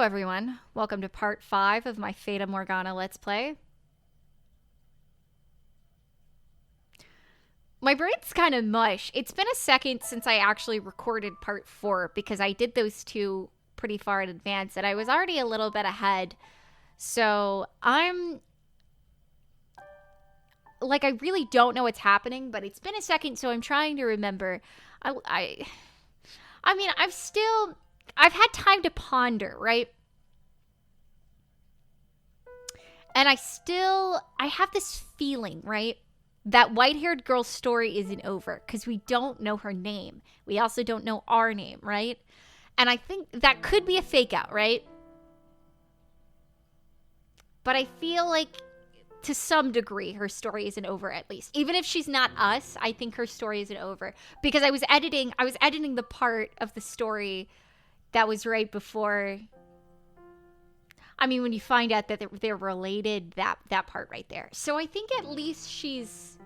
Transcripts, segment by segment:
everyone. Welcome to part 5 of my Fata Morgana Let's Play. My brain's kind of mush. It's been a second since I actually recorded part 4 because I did those two pretty far in advance and I was already a little bit ahead. So I really don't know what's happening, but it's been a second, so I'm trying to remember. I mean, I've had time to ponder, right? And I have this feeling, right? That white-haired girl's story isn't over because we don't know her name. We also don't know our name, right? And I think that could be a fake out, right? But I feel like to some degree her story isn't over, at least. Even if she's not us, I think her story isn't over because I was editing the part of the story that was right before. I mean, when you find out that they're related, that part right there. So I think at least she's,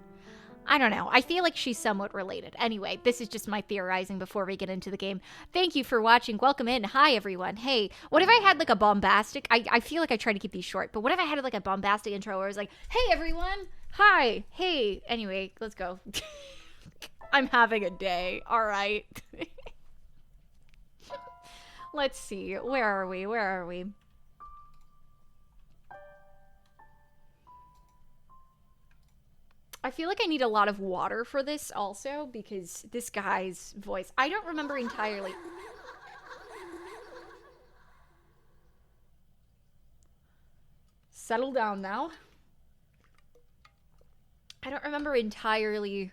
I don't know. I feel like she's somewhat related. Anyway, this is just my theorizing before we get into the game. Thank you for watching. Welcome in. Hi, everyone. Hey, what if I had like a bombastic, I feel like I try to keep these short, but what if I had like a bombastic intro where I was like, hey, everyone. Hi. Hey. Anyway, let's go. I'm having a day. All right. Let's see. Where are we? I feel like I need a lot of water for this also because this guy's voice, I don't remember entirely. Settle down now. I don't remember entirely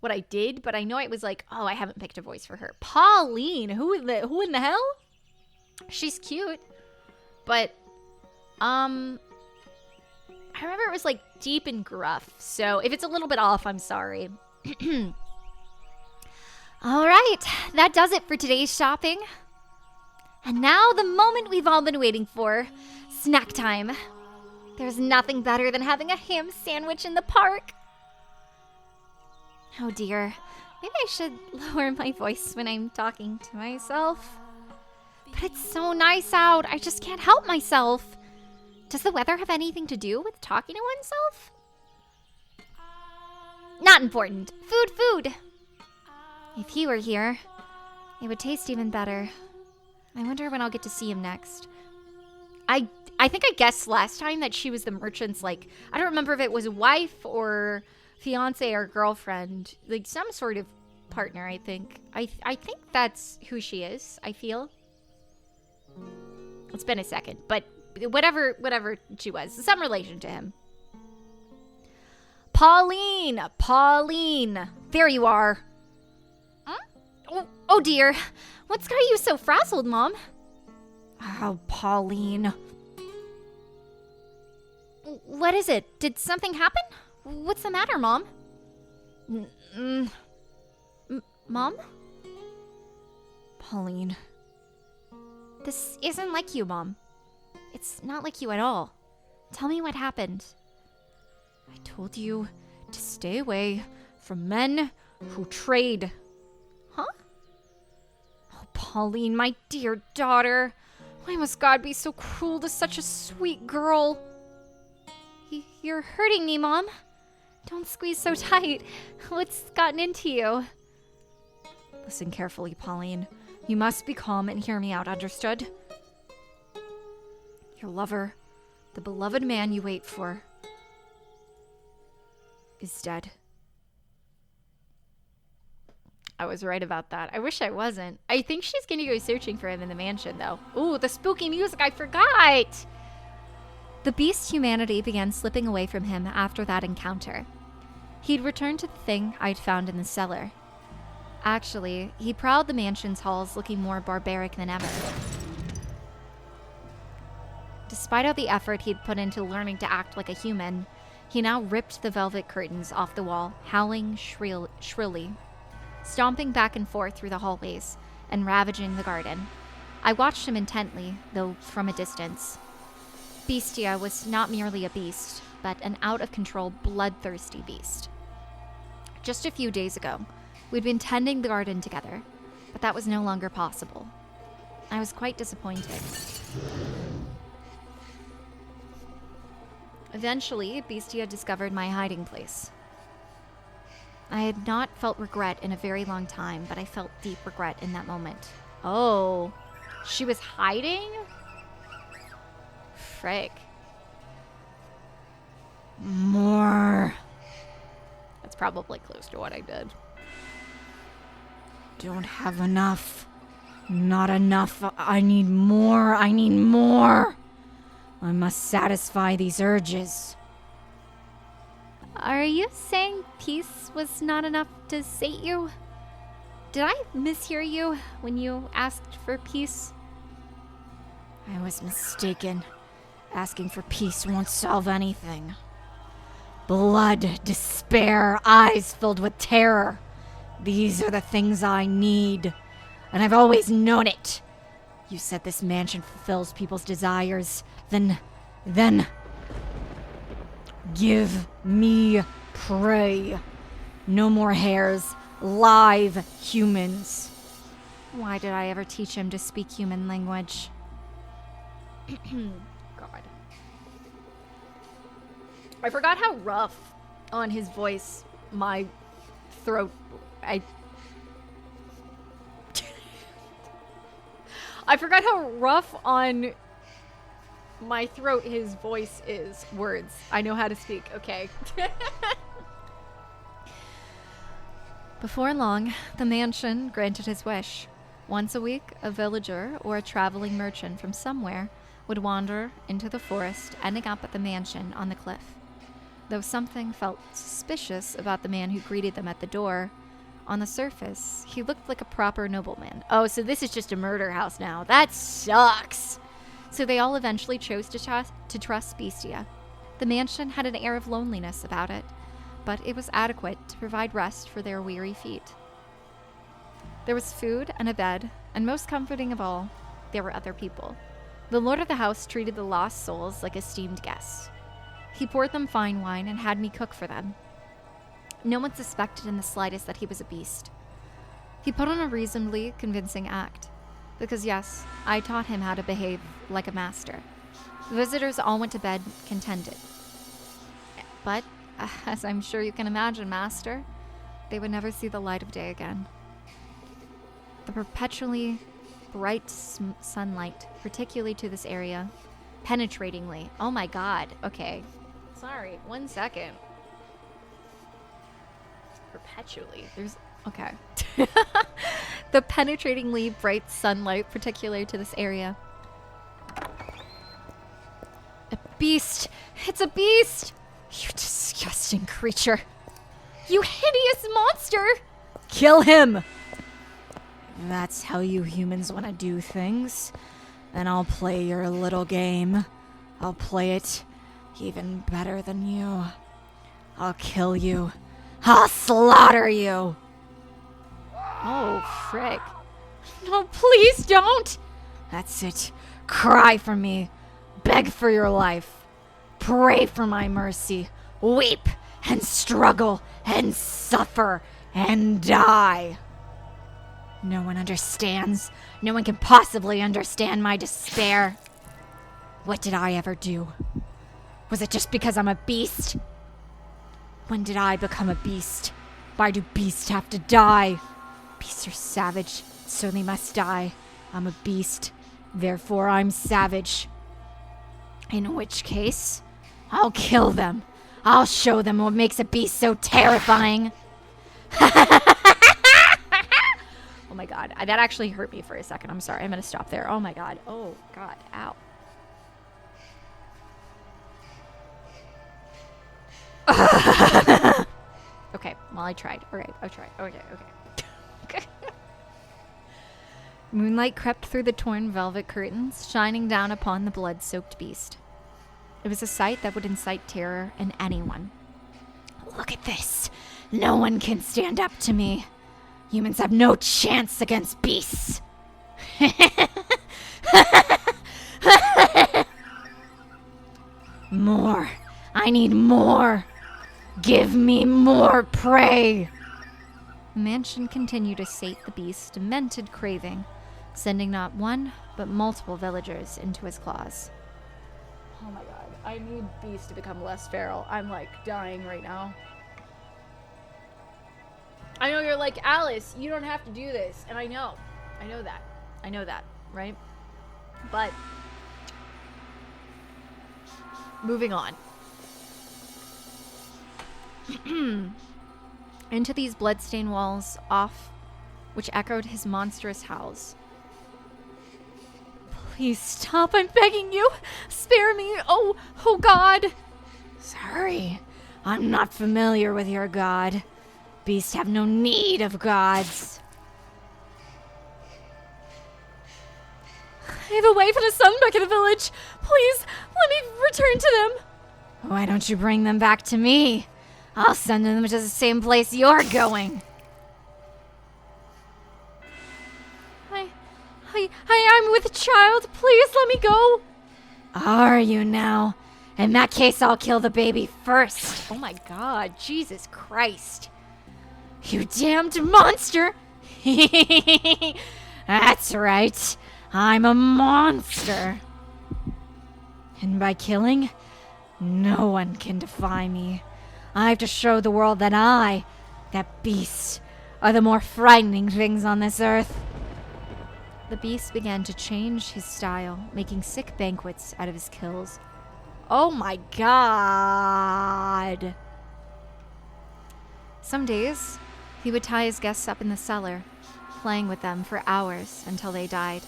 what I did, but I know it was like, oh, I haven't picked a voice for her. Pauline, who in the hell? She's cute, but I remember it was like deep and gruff, so if it's a little bit off, I'm sorry. All right, that does it for today's shopping. And now the moment we've all been waiting for, snack time. There's nothing better than having a ham sandwich in the park. Oh dear, maybe I should lower my voice when I'm talking to myself. But it's so nice out, I just can't help myself. Does the weather have anything to do with talking to oneself? Not important. Food. If he were here, it would taste even better. I wonder when I'll get to see him next. I think I guessed last time that she was the merchant's, like, I don't remember if it was wife or fiance or girlfriend. Like, some sort of partner, I think. I think that's who she is, I feel. It's been a second, but whatever she was, some relation to him. Pauline, there you are. Huh? Oh dear, what's got you so frazzled, Mom? Oh, Pauline. What is it? Did something happen? What's the matter, Mom? Mom? Pauline. This isn't like you, Mom. It's not like you at all. Tell me what happened. I told you to stay away from men who trade. Huh? Oh, Pauline, my dear daughter. Why must God be so cruel to such a sweet girl? You're hurting me, Mom. Don't squeeze so tight. What's gotten into you? Listen carefully, Pauline. You must be calm and hear me out, understood? Your lover, the beloved man you wait for, is dead. I was right about that. I wish I wasn't. I think she's gonna go searching for him in the mansion, though. Ooh, the spooky music, I forgot! The beast's humanity began slipping away from him after that encounter. He'd returned to the thing I'd found in the cellar. Actually, he prowled the mansion's halls looking more barbaric than ever. Despite all the effort he'd put into learning to act like a human, he now ripped the velvet curtains off the wall, howling shrilly, stomping back and forth through the hallways, and ravaging the garden. I watched him intently, though from a distance. Bestia was not merely a beast, but an out-of-control, bloodthirsty beast. Just a few days ago, we'd been tending the garden together, but that was no longer possible. I was quite disappointed. Eventually, Beastia discovered my hiding place. I had not felt regret in a very long time, but I felt deep regret in that moment. Oh, she was hiding? Frick. More. That's probably close to what I did. Don't have enough. Not enough. I need more. I need more. I must satisfy these urges. Are you saying peace was not enough to sate you? Did I mishear you when you asked for peace? I was mistaken. Asking for peace won't solve anything. Blood, despair, eyes filled with terror. These are the things I need. And I've always known it. You said this mansion fulfills people's desires. Then... give me prey. No more hares. Live humans. Why did I ever teach him to speak human language? God. I forgot how rough on his voice my throat... I forgot how rough on my throat his voice is. Words. I know how to speak. Okay. Before long, the mansion granted his wish. Once a week, a villager or a traveling merchant from somewhere would wander into the forest, ending up at the mansion on the cliff. Though something felt suspicious about the man who greeted them at the door, on the surface, he looked like a proper nobleman. Oh, so this is just a murder house now. That sucks! So they all eventually chose to trust Beastia. The mansion had an air of loneliness about it, but it was adequate to provide rest for their weary feet. There was food and a bed, and most comforting of all, there were other people. The lord of the house treated the lost souls like esteemed guests. He poured them fine wine and had me cook for them. No one suspected in the slightest that he was a beast. He put on a reasonably convincing act, because yes, I taught him how to behave like a master. The visitors all went to bed contented. But, as I'm sure you can imagine, master, they would never see the light of day again. The perpetually bright sunlight, particularly to this area, penetratingly. Oh my god, okay. Sorry, 1 second. Perpetually. There's... okay. The penetratingly bright sunlight, particular to this area. A beast! It's a beast! You disgusting creature! You hideous monster! Kill him! That's how you humans want to do things. Then I'll play your little game. I'll play it even better than you. I'll kill you. I'll slaughter you! Oh, frick. No, please don't! That's it. Cry for me. Beg for your life. Pray for my mercy. Weep and struggle and suffer and die. No one understands. No one can possibly understand my despair. What did I ever do? Was it just because I'm a beast? When did I become a beast? Why do beasts have to die? Beasts are savage, so they must die. I'm a beast, therefore I'm savage. In which case, I'll kill them. I'll show them what makes a beast so terrifying. Oh my god, that actually hurt me for a second. I'm sorry, I'm gonna stop there. Oh my god, oh god, ow. Okay, well, I tried. Alright, I tried. Okay. Moonlight crept through the torn velvet curtains, shining down upon the blood-soaked beast. It was a sight that would incite terror in anyone. Look at this. No one can stand up to me. Humans have no chance against beasts. More. I need more. Give me more prey. The mansion continued to sate the beast's demented craving, sending not one, but multiple villagers into his claws. Oh my god, I need Beast to become less feral. I'm like dying right now. I know you're like, Alice, you don't have to do this. And I know that, right? But moving on. Into these bloodstained walls, off which echoed his monstrous howls. Please stop, I'm begging you. Spare me. Oh God. Sorry, I'm not familiar with your god. Beasts have no need of gods. I have a wife and a son back in the village. Please, let me return to them. Why don't you bring them back to me? I'll send them to the same place you're going. I'm with a child. Please let me go. Are you now? In that case, I'll kill the baby first. Oh my god, Jesus Christ. You damned monster. That's right. I'm a monster. And by killing, no one can defy me. I have to show the world that that beast, are the more frightening things on this earth. The beast began to change his style, making sick banquets out of his kills. Oh my god! Some days, he would tie his guests up in the cellar, playing with them for hours until they died.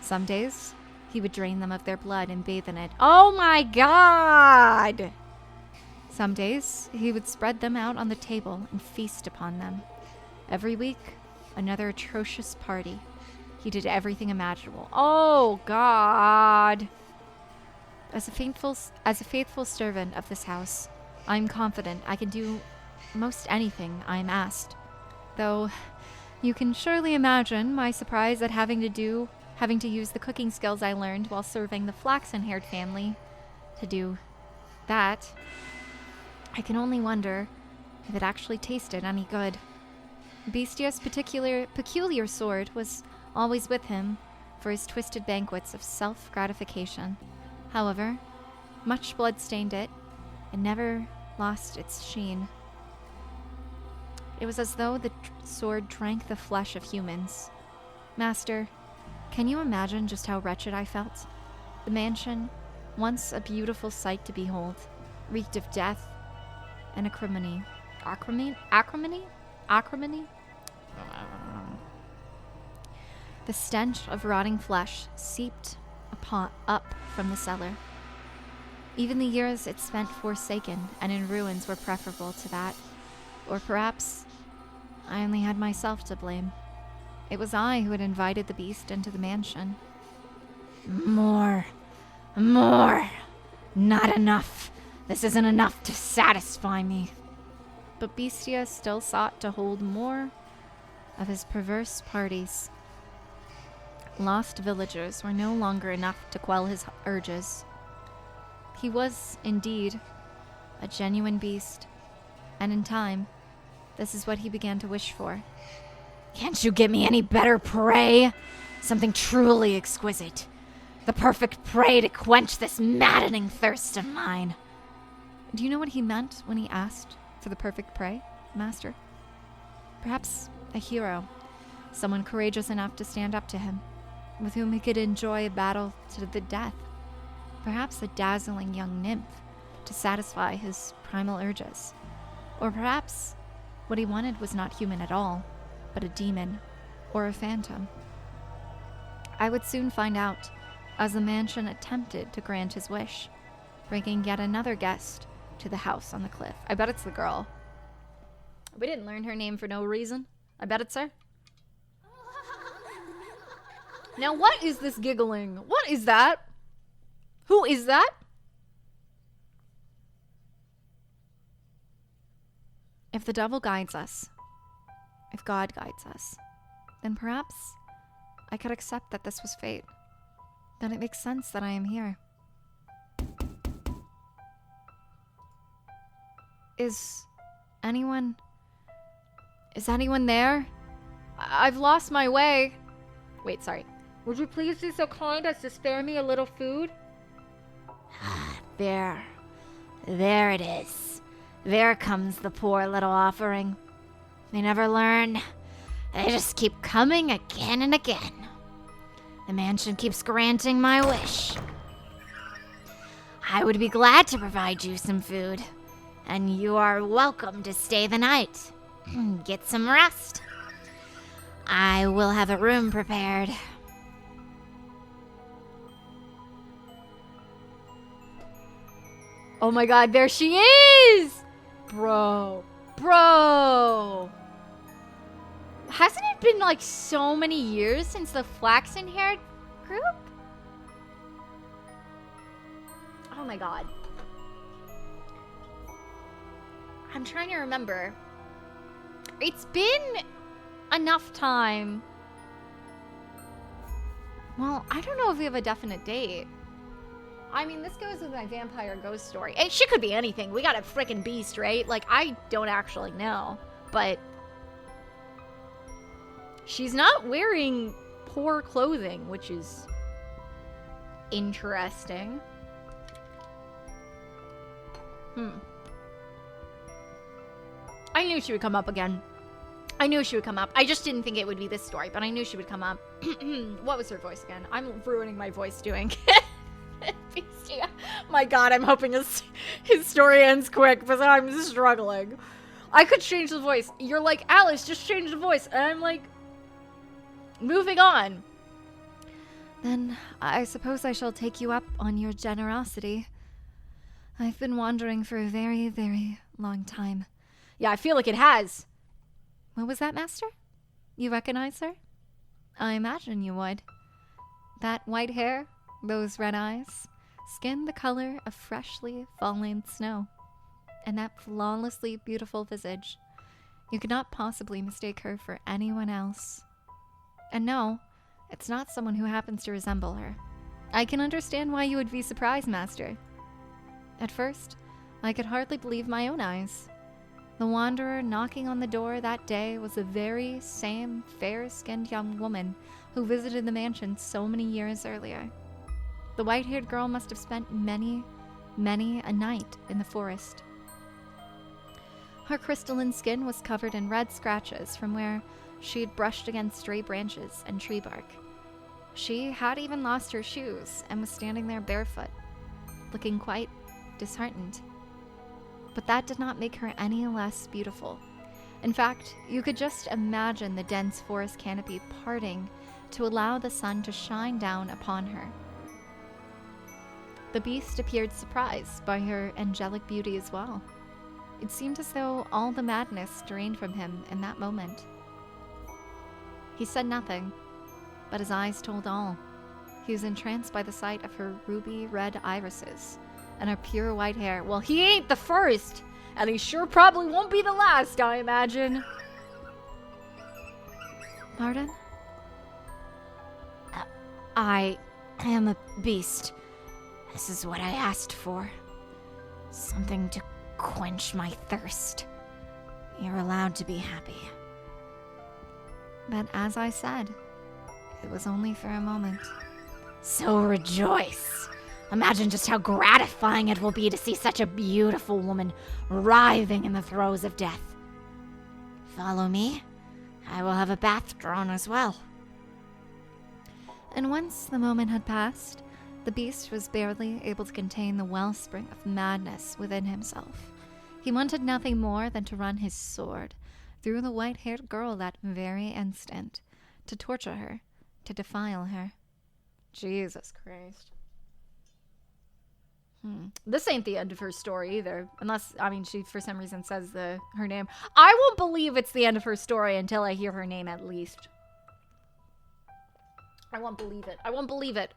Some days, he would drain them of their blood and bathe in it. Oh my god! Some days, he would spread them out on the table and feast upon them. Every week, another atrocious party. He did everything imaginable. Oh, God. As a faithful servant of this house, I'm confident I can do most anything I'm asked. Though, you can surely imagine my surprise at having to use the cooking skills I learned while serving the flaxen-haired family to do that. I can only wonder if it actually tasted any good. Bestia's peculiar sword was always with him for his twisted banquets of self-gratification. However, much blood stained it and never lost its sheen. It was as though the sword drank the flesh of humans. Master, can you imagine just how wretched I felt? The mansion, once a beautiful sight to behold, reeked of death and acrimony. Acrimony? The stench of rotting flesh seeped up from the cellar. Even the years it spent forsaken and in ruins were preferable to that. Or perhaps I only had myself to blame. It was I who had invited the beast into the mansion. More. Not enough. This isn't enough to satisfy me. But Bestia still sought to hold more of his perverse parties. Lost villagers were no longer enough to quell his urges. He was, indeed, a genuine beast, and in time, this is what he began to wish for. Can't you get me any better prey? Something truly exquisite. The perfect prey to quench this maddening thirst of mine. Do you know what he meant when he asked for the perfect prey, Master? Perhaps a hero, someone courageous enough to stand up to him, with whom he could enjoy a battle to the death. Perhaps a dazzling young nymph to satisfy his primal urges. Or perhaps what he wanted was not human at all, but a demon or a phantom. I would soon find out, as the mansion attempted to grant his wish, bringing yet another guest to the house on the cliff. I bet it's the girl. We didn't learn her name for no reason. I bet it's her. Now, what is this giggling? What is that? Who is that? If the devil guides us, if God guides us, then perhaps I could accept that this was fate. Then it makes sense that I am here. Is anyone there? I've lost my way. Wait, sorry. Would you please be so kind as to spare me a little food? There. There it is. There comes the poor little offering. They never learn. They just keep coming again and again. The mansion keeps granting my wish. I would be glad to provide you some food, and you are welcome to stay the night. Get some rest. I will have a room prepared. Oh my god, there she is! Bro. Hasn't it been like so many years since the flaxen-haired group? Oh my god. I'm trying to remember. It's been enough time. Well, I don't know if we have a definite date. I mean, this goes with my vampire ghost story. She could be anything. We got a freaking beast, right? Like, I don't actually know. But she's not wearing poor clothing, which is interesting. I knew she would come up again. I knew she would come up. I just didn't think it would be this story, but I knew she would come up. What was her voice again? I'm ruining my voice doing Beastie. My god, I'm hoping his story ends quick, but I'm struggling. I could change the voice. You're like, Alice, just change the voice. And I'm like, moving on. Then I suppose I shall take you up on your generosity. I've been wandering for a very, very long time. Yeah, I feel like it has. What was that, Master? You recognize her? I imagine you would. That white hair, those red eyes, skin the color of freshly fallen snow, and that flawlessly beautiful visage. You could not possibly mistake her for anyone else. And no, it's not someone who happens to resemble her. I can understand why you would be surprised, Master. At first, I could hardly believe my own eyes. The wanderer knocking on the door that day was the very same fair-skinned young woman who visited the mansion so many years earlier. The white-haired girl must have spent many, many a night in the forest. Her crystalline skin was covered in red scratches from where she had brushed against stray branches and tree bark. She had even lost her shoes and was standing there barefoot, looking quite disheartened. But that did not make her any less beautiful. In fact, you could just imagine the dense forest canopy parting to allow the sun to shine down upon her. The beast appeared surprised by her angelic beauty as well. It seemed as though all the madness drained from him in that moment. He said nothing, but his eyes told all. He was entranced by the sight of her ruby red irises and her pure white hair. Well, he ain't the first, and he sure probably won't be the last, I imagine. Pardon? I am a beast. This is what I asked for. Something to quench my thirst. You're allowed to be happy. But as I said, it was only for a moment. So rejoice. Imagine just how gratifying it will be to see such a beautiful woman writhing in the throes of death. Follow me. I will have a bath drawn as well. And once the moment had passed, the beast was barely able to contain the wellspring of madness within himself. He wanted nothing more than to run his sword through the white-haired girl that very instant, to torture her, to defile her. Jesus Christ. This ain't the end of her story either. Unless, I mean, she for some reason says her name. I won't believe it's the end of her story until I hear her name at least. I won't believe it. I won't believe it.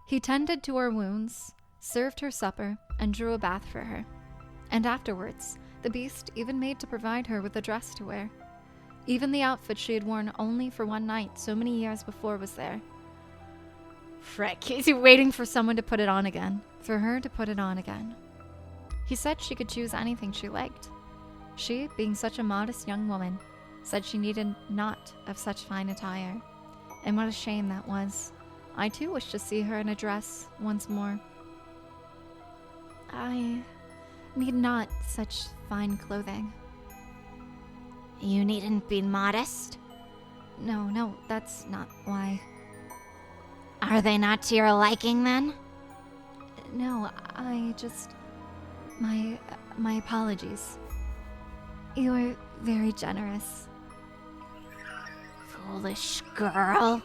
He tended to her wounds, served her supper, and drew a bath for her. And afterwards, the beast even made to provide her with a dress to wear. Even the outfit she had worn only for one night so many years before was there. Frick, is he waiting for someone to put it on again? For her to put it on again. He said she could choose anything she liked. She, being such a modest young woman, said she needed naught of such fine attire. And what a shame that was. I too wish to see her in a dress once more. I need not such fine clothing. You needn't be modest. No, that's not why. Are they not to your liking, then? No, I just... My apologies. You were very generous. Foolish girl.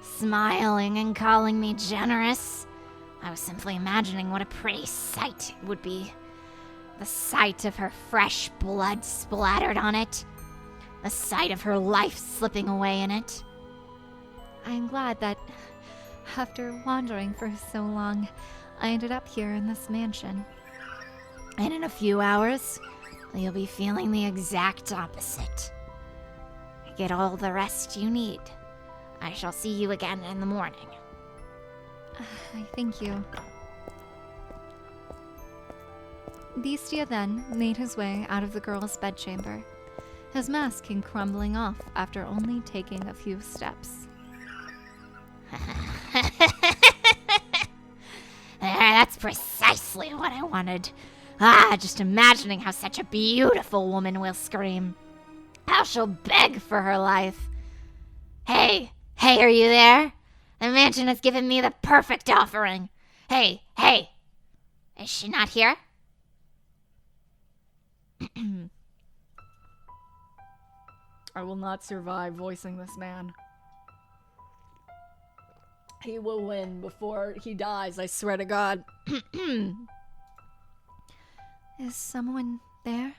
Smiling and calling me generous. I was simply imagining what a pretty sight it would be. The sight of her fresh blood splattered on it. The sight of her life slipping away in it. I am glad that, after wandering for so long, I ended up here in this mansion. And in a few hours, you'll be feeling the exact opposite. Get all the rest you need. I shall see you again in the morning. I thank you. Bestia then made his way out of the girl's bedchamber, his mask came crumbling off after only taking a few steps. That's precisely what I wanted. Just imagining how such a beautiful woman will scream. How she'll beg for her life. Hey, are you there? The mansion has given me the perfect offering. Hey, is she not here? I will not survive voicing this man. He will win before he dies, I swear to God. Is someone there?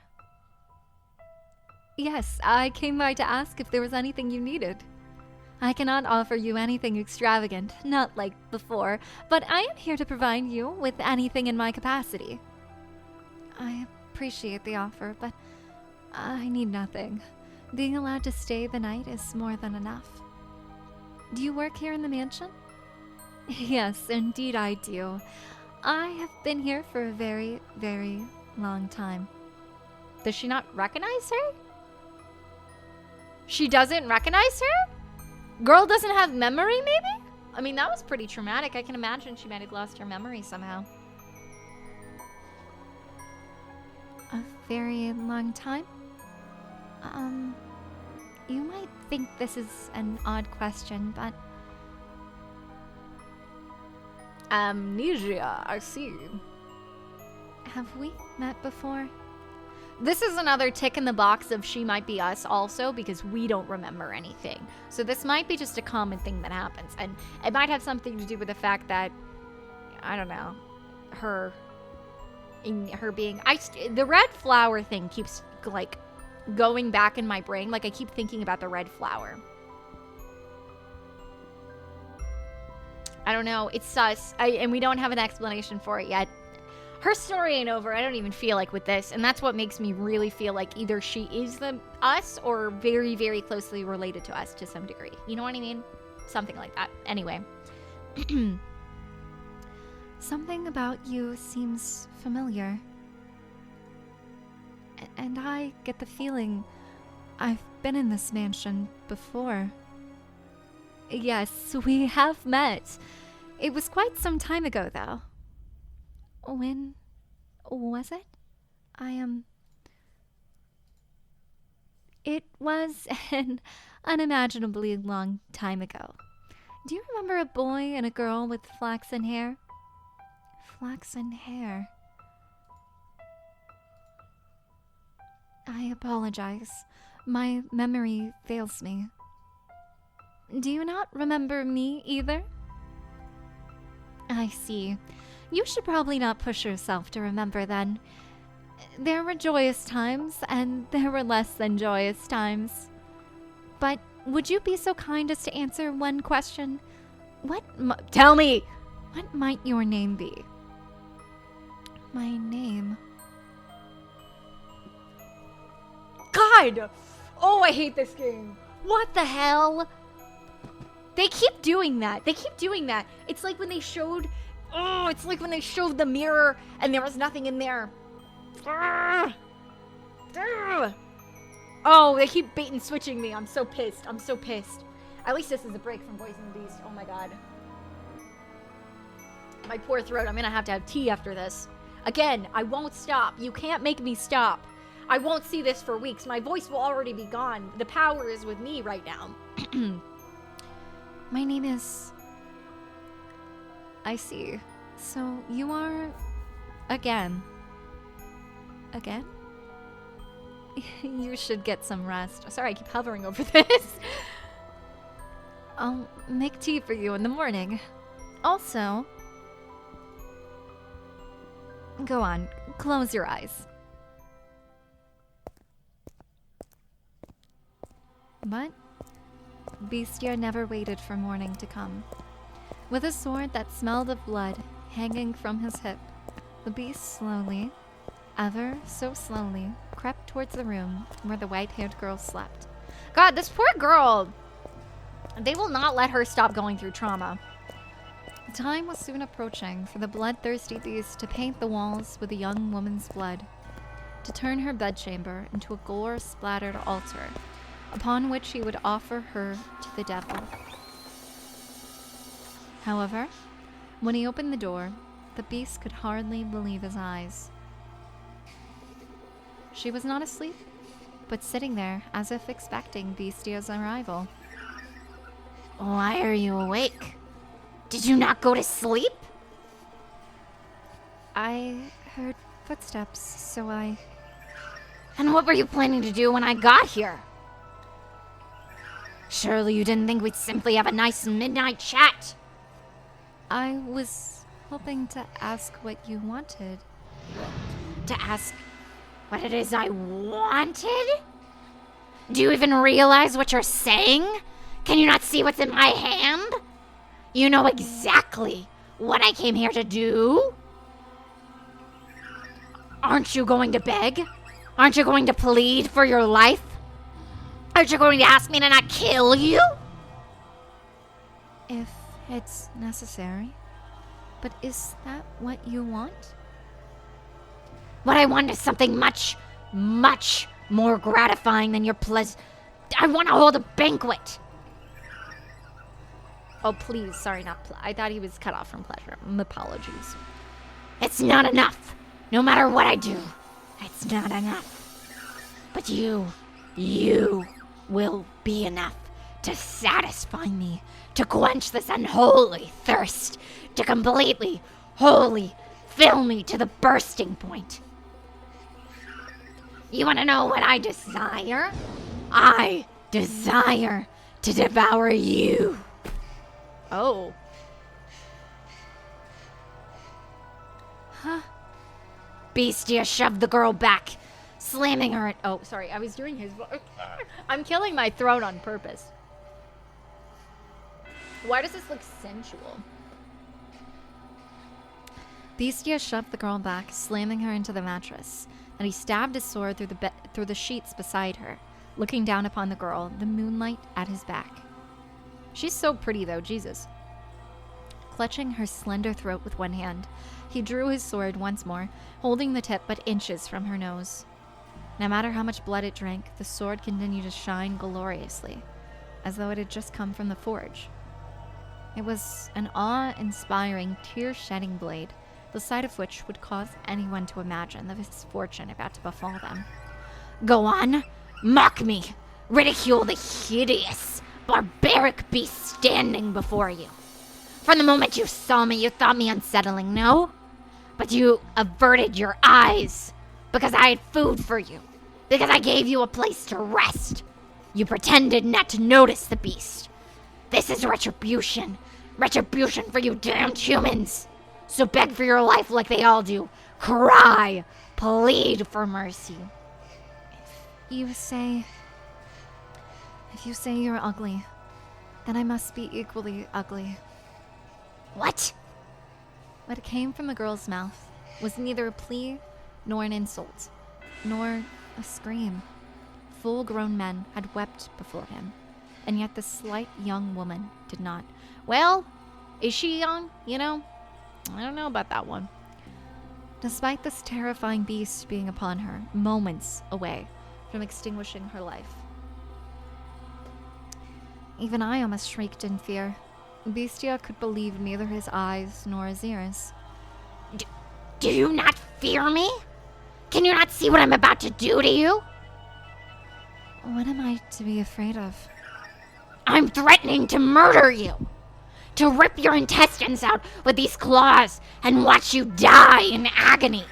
Yes, I came by to ask if there was anything you needed. I cannot offer you anything extravagant, not like before, but I am here to provide you with anything in my capacity. I appreciate the offer, but I need nothing. Being allowed to stay the night is more than enough. Do you work here in the mansion? Yes, indeed I do. I have been here for a very, very long time. Does she not recognize her? She doesn't recognize her? Girl doesn't have memory, maybe? I mean, that was pretty traumatic. I can imagine she might have lost her memory somehow. A very long time? You might think this is an odd question, but... Amnesia, I see. Have we met before? This is another tick in the box of she might be us also, because we don't remember anything. So this might be just a common thing that happens. And it might have something to do with the fact that, I don't know, her being... the red flower thing keeps, like, going back in my brain. Like, I keep thinking about the red flower. I don't know. It's sus. And we don't have an explanation for it yet. Her story ain't over. I don't even feel like with this. And that's what makes me really feel like either she is us or very, very closely related to us to some degree. You know what I mean? Something like that. Anyway. Something about you seems familiar. And I get the feeling I've been in this mansion before. Yes, we have met. It was quite some time ago, though. When was it? It was an unimaginably long time ago. Do you remember a boy and a girl with flaxen hair? Flaxen hair. I apologize. My memory fails me. Do you not remember me either? I see. You should probably not push yourself to remember then. There were joyous times, and there were less than joyous times. But would you be so kind as to answer one question? Tell me! What might your name be? My name? God! Oh, I hate this game. What the hell? They keep doing that. It's like when they showed... Oh, it's like when they showed the mirror and there was nothing in there. Oh, they keep bait and switching me. I'm so pissed. At least this is a break from Boys and the Beast. Oh my god. My poor throat. I'm gonna have to have tea after this. Again, I won't stop. You can't make me stop. I won't see this for weeks. My voice will already be gone. The power is with me right now. My name is... I see. So you are... Again? You should get some rest. Sorry, I keep hovering over this. I'll make tea for you in the morning. Also... Go on, close your eyes. But Beastia never waited for morning to come. With a sword that smelled of blood hanging from his hip, the beast slowly, ever so slowly, crept towards the room where the white-haired girl slept. God, this poor girl. They will not let her stop going through trauma. Time was soon approaching for the bloodthirsty beast to paint the walls with a young woman's blood, to turn her bedchamber into a gore-splattered altar, upon which he would offer her to the devil. However, when he opened the door, the beast could hardly believe his eyes. She was not asleep, but sitting there as if expecting Beastia's arrival. Why are you awake? Did you not go to sleep? I heard footsteps, so I... And what were you planning to do when I got here? Surely you didn't think we'd simply have a nice midnight chat? I was hoping to ask what you wanted. To ask what it is I wanted? Do you even realize what you're saying? Can you not see what's in my hand? You know exactly what I came here to do. Aren't you going to beg? Aren't you going to plead for your life? Aren't you going to ask me to not kill you? If it's necessary. But is that what you want? What I want is something much, much more gratifying than your I want to hold a banquet. Oh, please. Sorry, not I thought he was cut off from pleasure. Apologies. It's not enough. No matter what I do, it's not enough. But you will be enough to satisfy me, to quench this unholy thirst, to completely, wholly fill me to the bursting point. You want to know what I desire? I desire to devour you. Oh. Huh? Beastia shoved the girl back, slamming her. Oh, sorry. I was doing his voice. I'm killing my throat on purpose. Why does this look sensual? Beastia shoved the girl back, slamming her into the mattress, and he stabbed his sword through the sheets beside her, looking down upon the girl, the moonlight at his back. She's so pretty, though. Jesus. Clutching her slender throat with one hand, he drew his sword once more, holding the tip but inches from her nose. No matter how much blood it drank, the sword continued to shine gloriously, as though it had just come from the forge. It was an awe-inspiring, tear-shedding blade, the sight of which would cause anyone to imagine the misfortune about to befall them. Go on, mock me, ridicule the hideous, barbaric beast standing before you. From the moment you saw me, you thought me unsettling, no? But you averted your eyes because I had food for you, because I gave you a place to rest. You pretended not to notice the beast. This is retribution. Retribution for you damned humans. So beg for your life like they all do. Cry. Plead for mercy. If you say you're ugly, then I must be equally ugly. What? What came from the girl's mouth was neither a plea nor an insult, nor a scream. Full-grown men had wept before him, and yet the slight young woman did not. Well, is she young? You know? I don't know about that one. Despite this terrifying beast being upon her, moments away from extinguishing her life. Even I almost shrieked in fear. Bestia could believe neither his eyes nor his ears. Do you not fear me? Can you not see what I'm about to do to you? What am I to be afraid of? I'm threatening to murder you. To rip your intestines out with these claws and watch you die in agony.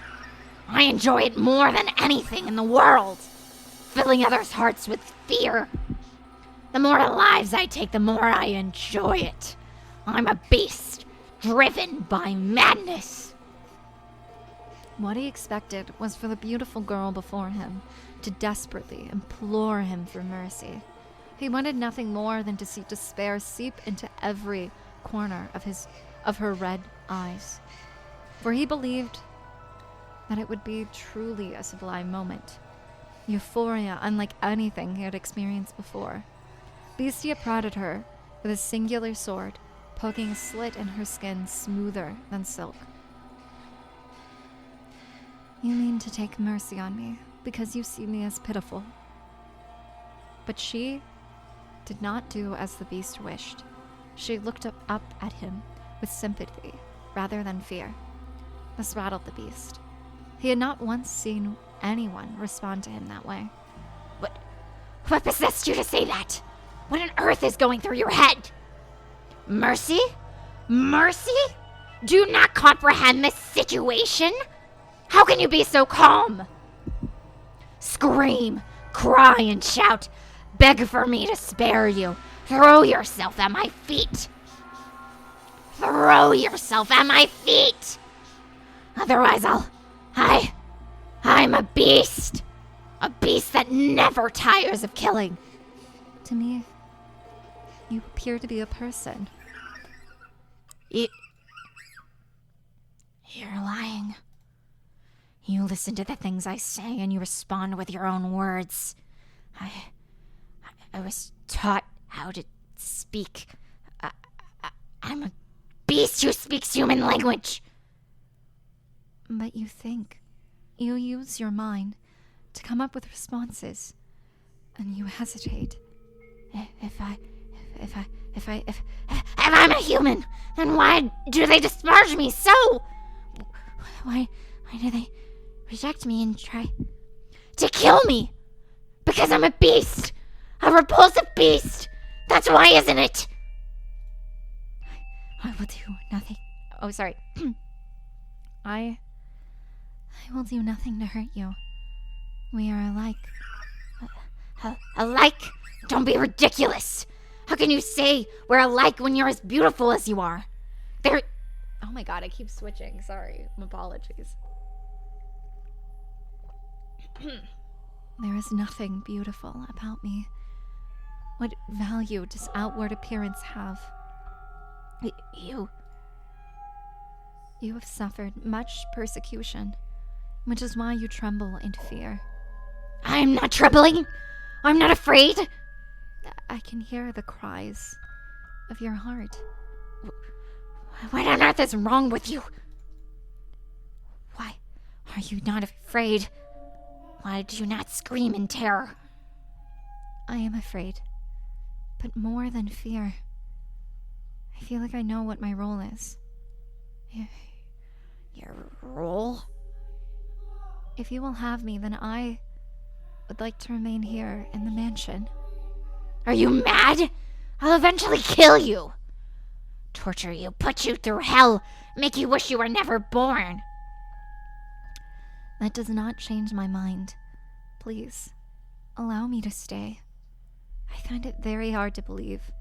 I enjoy it more than anything in the world. Filling others' hearts with fear. The more lives I take, the more I enjoy it. I'm a beast, driven by madness. What he expected was for the beautiful girl before him to desperately implore him for mercy. He wanted nothing more than to see despair seep into every corner of her red eyes. For he believed that it would be truly a sublime moment. Euphoria unlike anything he had experienced before. Bestia prodded her with a singular sword, poking a slit in her skin smoother than silk. You mean to take mercy on me because you see me as pitiful. But she did not do as the beast wished. She looked up at him with sympathy rather than fear. This rattled the beast. He had not once seen anyone respond to him that way. What possessed you to say that? What on earth is going through your head? Mercy? Mercy? Do you not comprehend this situation? How can you be so calm? Scream, cry, and shout. Beg for me to spare you. Throw yourself at my feet. Throw yourself at my feet. Otherwise I'm a beast. A beast that never tires of killing. To me, you appear to be a person. You're lying. You listen to the things I say and you respond with your own words. I was taught how to speak. I'm a beast who speaks human language. But you think. You use your mind to come up with responses. And you hesitate. If I'm a human, then why do they disparage me so? Why do they reject me and try to kill me? Because I'm a beast. A repulsive beast. That's why, isn't it? I will do nothing. Oh, sorry. I will do nothing to hurt you. We are alike. Alike? Don't be ridiculous. How can you say we're alike when you're as beautiful as you are? Oh my god, I keep switching. Sorry. Apologies. There is nothing beautiful about me. What value does outward appearance have? You have suffered much persecution, which is why you tremble in fear. I'm not trembling. I'm not afraid. I can hear the cries of your heart. What on earth is wrong with you? Why are you not afraid? Why do you not scream in terror? I am afraid, but more than fear. I feel like I know what my role is. Your role? If you will have me, then I would like to remain here in the mansion. Are you mad? I'll eventually kill you. Torture you, put you through hell, make you wish you were never born. That does not change my mind. Please, allow me to stay. I find it very hard to believe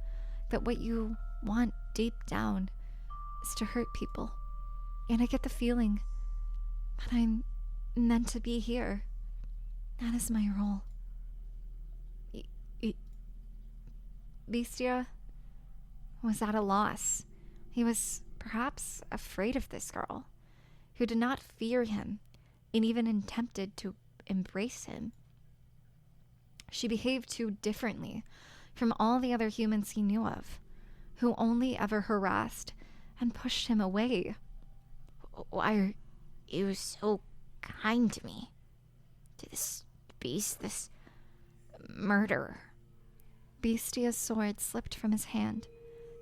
that what you want deep down is to hurt people. And I get the feeling that I'm meant to be here. That is my role. Bestia was at a loss. He was perhaps afraid of this girl, who did not fear him and even attempted to embrace him. She behaved too differently from all the other humans he knew of, who only ever harassed and pushed him away. Why are you so kind to me? To this beast, this murderer? Bestia's sword slipped from his hand,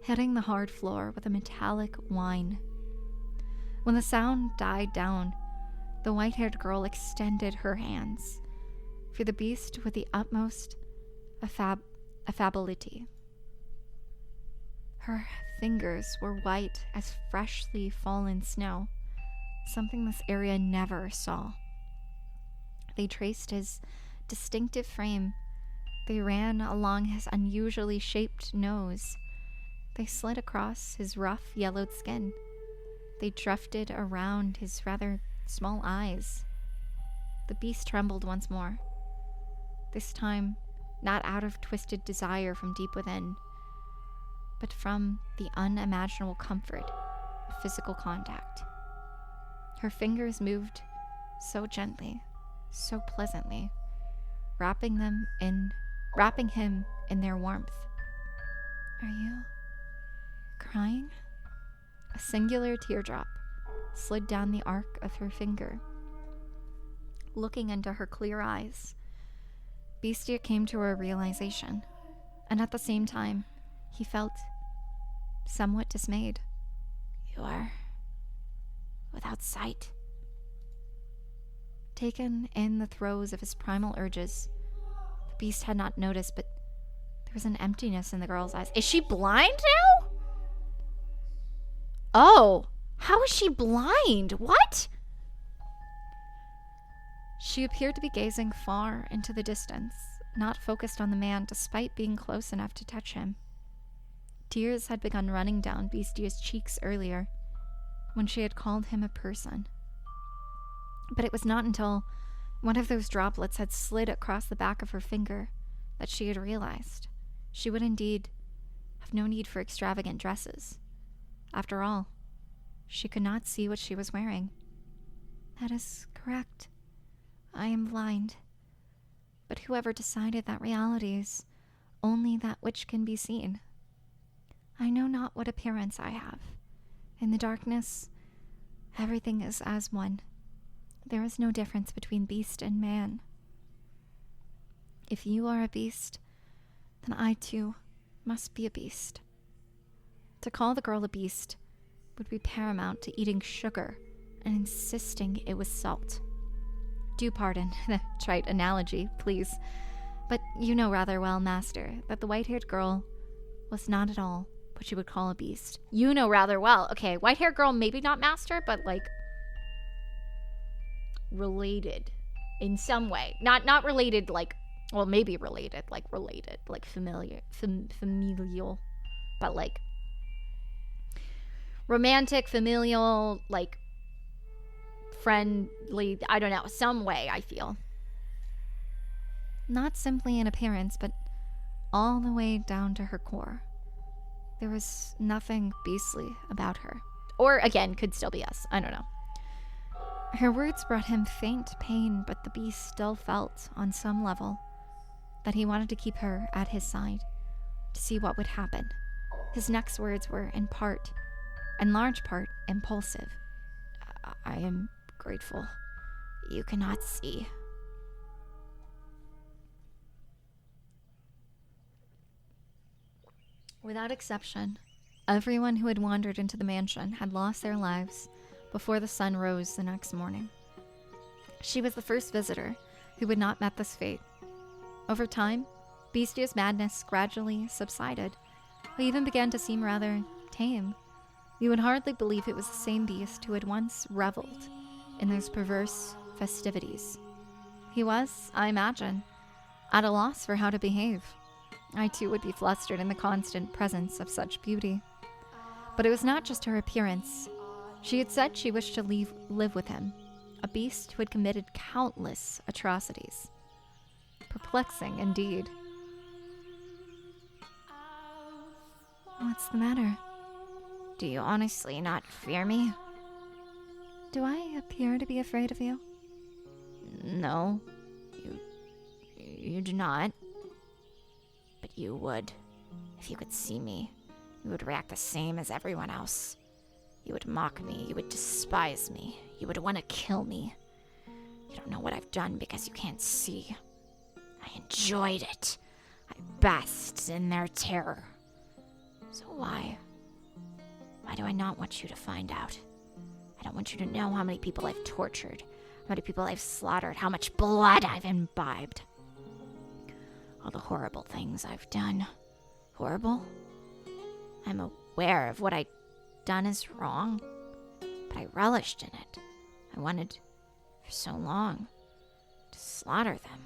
hitting the hard floor with a metallic whine. When the sound died down, the white-haired girl extended her hands for the beast with the utmost affability. Her fingers were white as freshly fallen snow, something this area never saw. They traced his distinctive frame. They ran along his unusually shaped nose. They slid across his rough, yellowed skin. They drifted around his rather small eyes. The beast trembled once more, this time not out of twisted desire from deep within, but from the unimaginable comfort of physical contact. Her fingers moved so gently, so pleasantly, wrapping him in their warmth. Are you crying? A singular teardrop slid down the arc of her finger. Looking into her clear eyes, Bestia came to a realization, and at the same time, he felt somewhat dismayed. You are without sight. Taken in the throes of his primal urges, the beast had not noticed, but there was an emptiness in the girl's eyes. Is she blind now? Oh, how is she blind? What? She appeared to be gazing far into the distance, not focused on the man despite being close enough to touch him. Tears had begun running down Bestia's cheeks earlier, when she had called him a person. But it was not until one of those droplets had slid across the back of her finger that she had realized she would indeed have no need for extravagant dresses. After all, she could not see what she was wearing. That is correct. I am blind. But whoever decided that reality is only that which can be seen. I know not what appearance I have. In the darkness, everything is as one. There is no difference between beast and man. If you are a beast, then I too must be a beast. To call the girl a beast would be paramount to eating sugar and insisting it was salt. Do pardon the trite analogy, please, but you know rather well, Master, that the white-haired girl was not at all what you would call a beast. You know rather well. Okay, white-haired girl, maybe not master, but like related in some way. Not related like, well, maybe related, like familial, but like romantic, familial, like friendly, I don't know, some way, I feel. Not simply in appearance, but all the way down to her core. There was nothing beastly about her. Or, again, could still be us. I don't know. Her words brought him faint pain, but the beast still felt, on some level, that he wanted to keep her at his side, to see what would happen. His next words were, in large part, impulsive. I am grateful. You cannot see. Without exception, everyone who had wandered into the mansion had lost their lives before the sun rose the next morning. She was the first visitor who had not met this fate. Over time, Bestia's madness gradually subsided. He even began to seem rather tame. You would hardly believe it was the same beast who had once reveled in those perverse festivities. He was, I imagine, at a loss for how to behave. I too would be flustered in the constant presence of such beauty. But it was not just her appearance. She had said she wished to live with him, a beast who had committed countless atrocities. Perplexing indeed. What's the matter? Do you honestly not fear me? Do I appear to be afraid of you? No, you do not. But you would. If you could see me, you would react the same as everyone else. You would mock me, you would despise me, you would want to kill me. You don't know what I've done because you can't see. I enjoyed it. I basked in their terror. So why? Why do I not want you to find out? I don't want you to know how many people I've tortured, how many people I've slaughtered, how much blood I've imbibed. All the horrible things I've done. Horrible? I'm aware of what I've done is wrong, but I relished in it. I wanted, for so long, to slaughter them.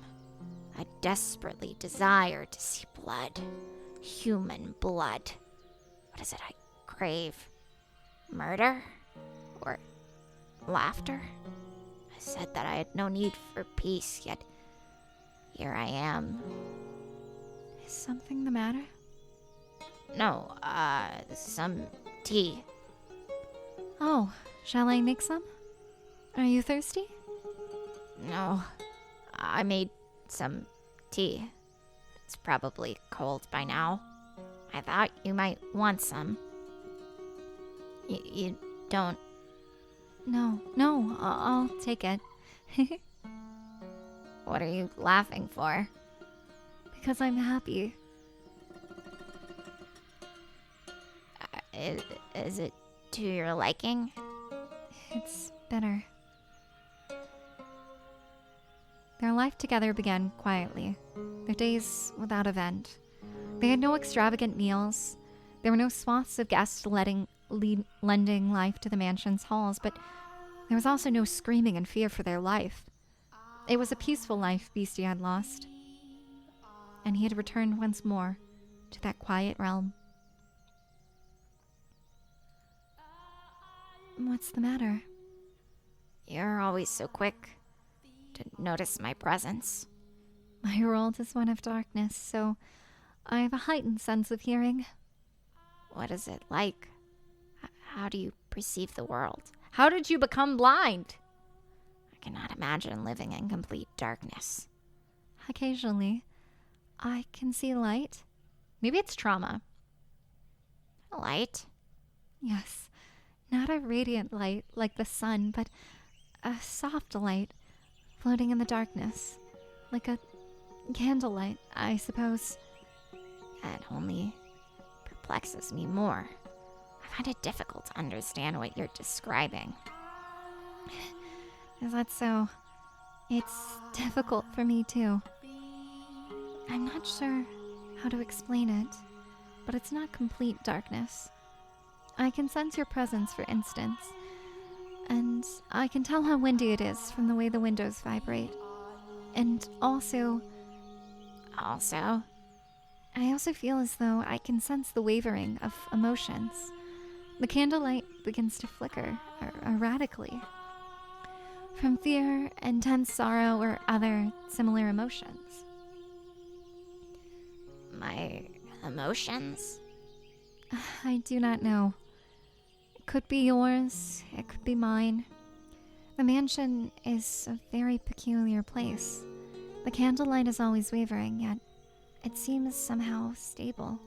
I desperately desired to see blood. Human blood. What is it I crave? Murder? Or laughter? I said that I had no need for peace, yet here I am. Is something the matter? No, some tea. Oh, shall I make some? Are you thirsty? No, I made some tea. It's probably cold by now. I thought you might want some. You don't. No, I'll take it. What are you laughing for? Because I'm happy. Is it to your liking? It's better. Their life together began quietly, their days without event. They had no extravagant meals. There were no swaths of guests lending life to the mansion's halls, but there was also no screaming and fear for their life. It was a peaceful life Beastie had lost, and he had returned once more to that quiet realm. What's the matter? You're always so quick to notice my presence. My world is one of darkness, so I have a heightened sense of hearing. What is it like? How do you perceive the world? How did you become blind? I cannot imagine living in complete darkness. Occasionally, I can see light. Maybe it's trauma. Light? Yes, not a radiant light like the sun, but a soft light floating in the darkness, like a candlelight, I suppose. That only perplexes me more. I find it difficult to understand what you're describing. Is that so? It's difficult for me too. I'm not sure how to explain it, but it's not complete darkness. I can sense your presence, for instance, and I can tell how windy it is from the way the windows vibrate. And also, I also feel as though I can sense the wavering of emotions. The candlelight begins to flicker erratically from fear, intense sorrow, or other similar emotions. My emotions? I do not know. It could be yours, it could be mine. The mansion is a very peculiar place. The candlelight is always wavering, yet it seems somehow stable.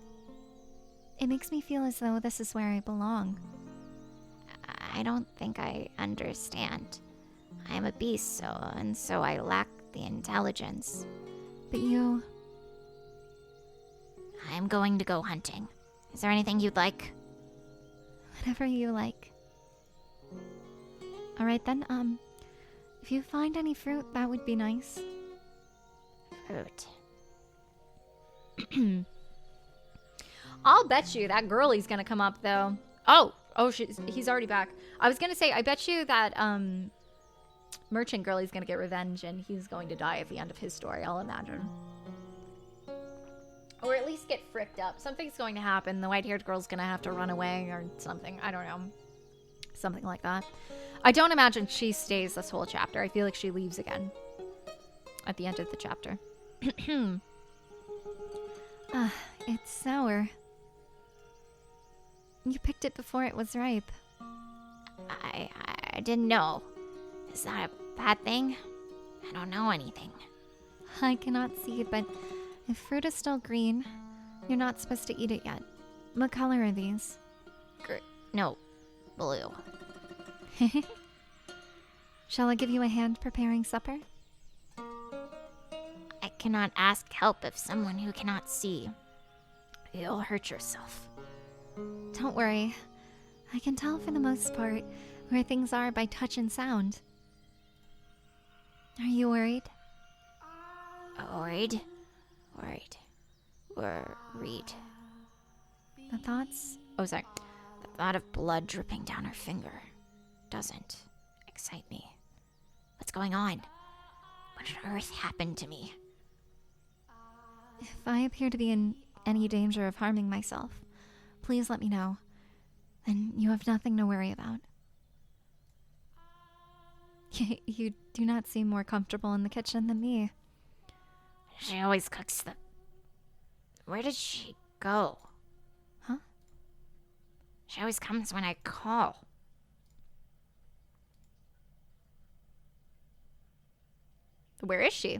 It makes me feel as though this is where I belong. I don't think I understand. I am a beast, so I lack the intelligence. But you... I am going to go hunting. Is there anything you'd like? Whatever you like. Alright then, if you find any fruit, that would be nice. Fruit. I'll bet you that girlie's gonna come up, though. Oh, he's already back. I was gonna say, I bet you that, merchant girlie's gonna get revenge and he's going to die at the end of his story, I'll imagine. Or at least get fricked up. Something's going to happen. The white-haired girl's gonna have to run away or something. I don't know. Something like that. I don't imagine she stays this whole chapter. I feel like she leaves again at the end of the chapter. It's sour. You picked it before it was ripe. I didn't know. Is that a bad thing? I don't know anything. I cannot see, but if fruit is still green, you're not supposed to eat it yet. What color are these? No, blue. Shall I give you a hand preparing supper? I cannot ask help of someone who cannot see. You'll hurt yourself. Don't worry. I can tell for the most part where things are by touch and sound. Are you worried? Worried? Worried. The thoughts? Oh, sorry. The thought of blood dripping down her finger doesn't excite me. What's going on? What on earth happened to me? If I appear to be in any danger of harming myself, please let me know. Then you have nothing to worry about. You do not seem more comfortable in the kitchen than me. She always cooks the... Where did she go? Huh? She always comes when I call. Where is she?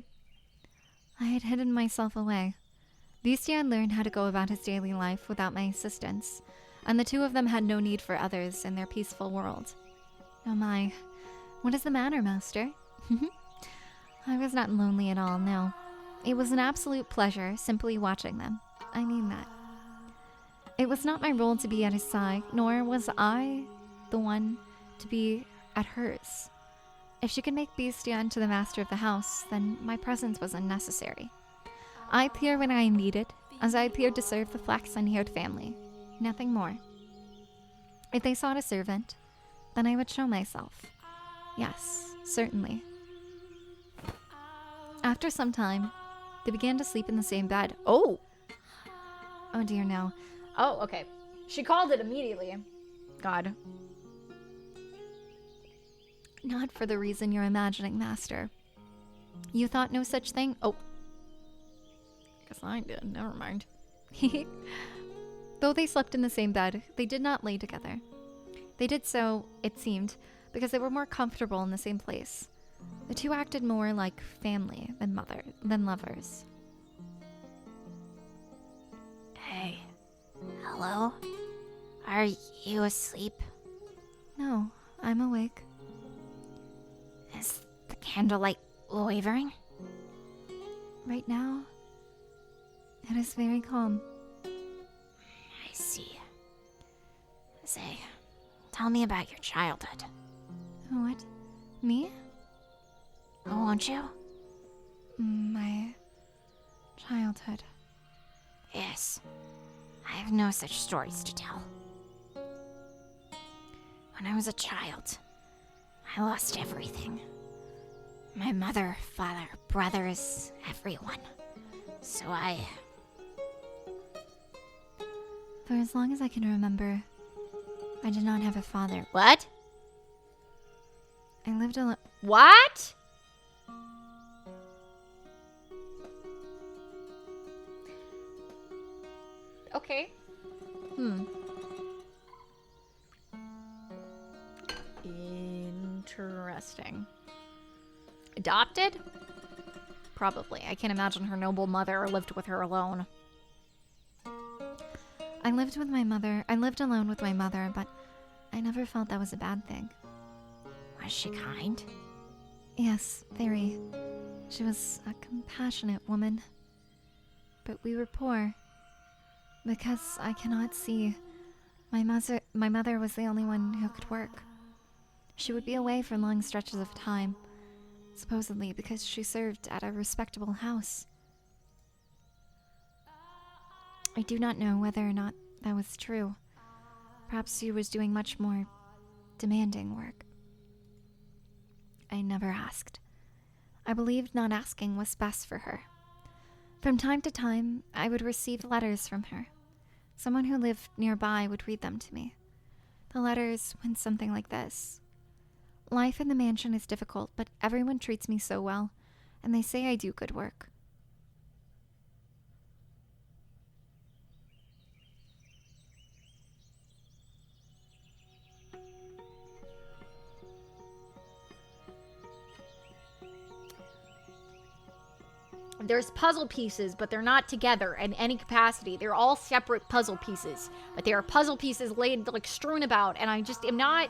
I had hidden myself away. Beastia learned how to go about his daily life without my assistance, and the two of them had no need for others in their peaceful world. Oh my, what is the matter, Master? I was not lonely at all, no. It was an absolute pleasure simply watching them. I mean that. It was not my role to be at his side, nor was I the one to be at hers. If she could make Beastia into the master of the house, then my presence was unnecessary. I appear when I am needed, as I appeared to serve the flaxen-haired family. Nothing more. If they sought a servant, then I would show myself. Yes, certainly. After some time, they began to sleep in the same bed. Oh dear, no. Oh, okay. She called it immediately. God. Not for the reason you're imagining, Master. You thought no such thing? Oh. Guess I did. Never mind. Though they slept in the same bed, they did not lay together. They did so, it seemed, because they were more comfortable in the same place. The two acted more like family than lovers. Hey. Hello? Are you asleep? No, I'm awake. Is the candlelight wavering? Right now, it is very calm. I see. Say, tell me about your childhood. What? Me? Oh, won't you? My childhood. Yes. I have no such stories to tell. When I was a child, I lost everything. My mother, father, brothers, everyone. So For as long as I can remember, I did not have a father. What? I lived alone. What? Okay. Interesting. Adopted? Probably. I can't imagine her noble mother lived with her alone. I lived alone with my mother, but I never felt that was a bad thing. Was she kind? Yes, very. She was a compassionate woman. But we were poor. Because I cannot see, my mother was the only one who could work. She would be away for long stretches of time, supposedly because she served at a respectable house. I do not know whether or not that was true. Perhaps she was doing much more demanding work. I never asked. I believed not asking was best for her. From time to time, I would receive letters from her. Someone who lived nearby would read them to me. The letters went something like this. Life in the mansion is difficult, but everyone treats me so well, and they say I do good work. There's puzzle pieces, but they're not together in any capacity. They're all separate puzzle pieces, but they are puzzle pieces laid, like, strewn about, and I just am not...